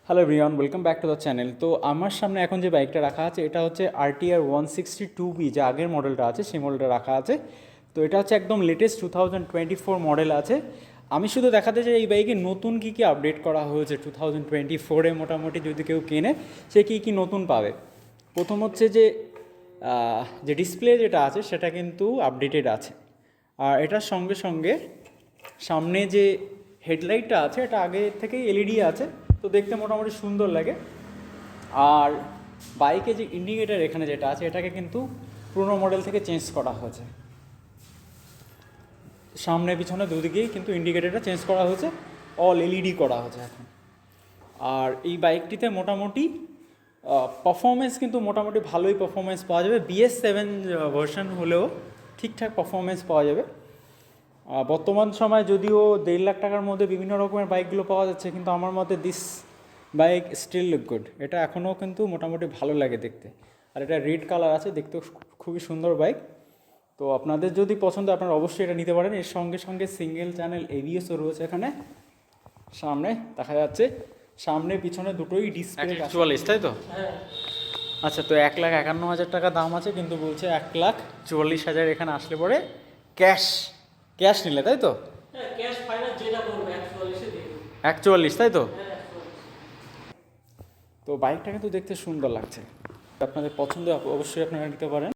Hello everyone, welcome back to the channel. তো আমার সামনে এখন যে বাইকটা রাখা আছে এটা হচ্ছে RTR 162B, যে আগের মডেলটা আছে সেই মডেলটা রাখা আছে। তো এটা হচ্ছে একদম লেটেস্ট 2024 মডেল আছে। আমি শুধু দেখাতে চাই এই বাইকে নতুন কী কী আপডেট করা হয়েছে 2024-এ। মোটামুটি যদি কেউ কেনে সে কী কী নতুন পাবে। প্রথম হচ্ছে যে ডিসপ্লে যেটা আছে সেটা কিন্তু আপডেটেড আছে। আর এটার সঙ্গে সঙ্গে সামনে যে হেডলাইটটা আছে এটা আগে থেকেই এলইডি আছে, তো দেখতে মোটামুটি সুন্দর লাগে। আর বাইকে যে ইন্ডিকেটার এখানে যেটা আছে এটাকে কিন্তু পুরোনো মডেল থেকে চেঞ্জ করা হয়েছে। সামনে পিছনে দুদিকেই কিন্তু ইন্ডিকেটারটা চেঞ্জ করা হয়েছে, অল এলইডি করা হয়েছে এখন। আর এই বাইকটিতে মোটামুটি পারফরমেন্স কিন্তু মোটামুটি ভালোই পারফরমেন্স পাওয়া যাবে। BS7 ভার্সন হলেও ঠিকঠাক পারফরমেন্স পাওয়া যাবে। বর্তমান সময় যদিও 1.5 লাখ টাকার মধ্যে বিভিন্ন রকমের বাইকগুলো পাওয়া যাচ্ছে, কিন্তু আমার মতে this bike still look good. এটা এখনও কিন্তু মোটামুটি ভালো লাগে দেখতে। আর এটা রেড কালার আছে, দেখতেও খুবই সুন্দর বাইক। তো আপনাদের যদি পছন্দ আপনারা অবশ্যই এটা নিতে পারেন। এর সঙ্গে সঙ্গে সিঙ্গেল চ্যানেল ABSও রয়েছে এখানে। সামনে দেখা যাচ্ছে, সামনে পিছনে দুটোই ডিসপ্লে 44, তাই তো? আচ্ছা, তো 1,51,000 টাকা দাম আছে, কিন্তু বলছে 1,44,000 এখানে আসলে পরে ক্যাশ নিলে, তাই তো? 41, তাই তো? তো বাইকটা কিন্তু দেখতে সুন্দর লাগছে। আপনাদের পছন্দ অবশ্যই আপনারা নিতে পারেন।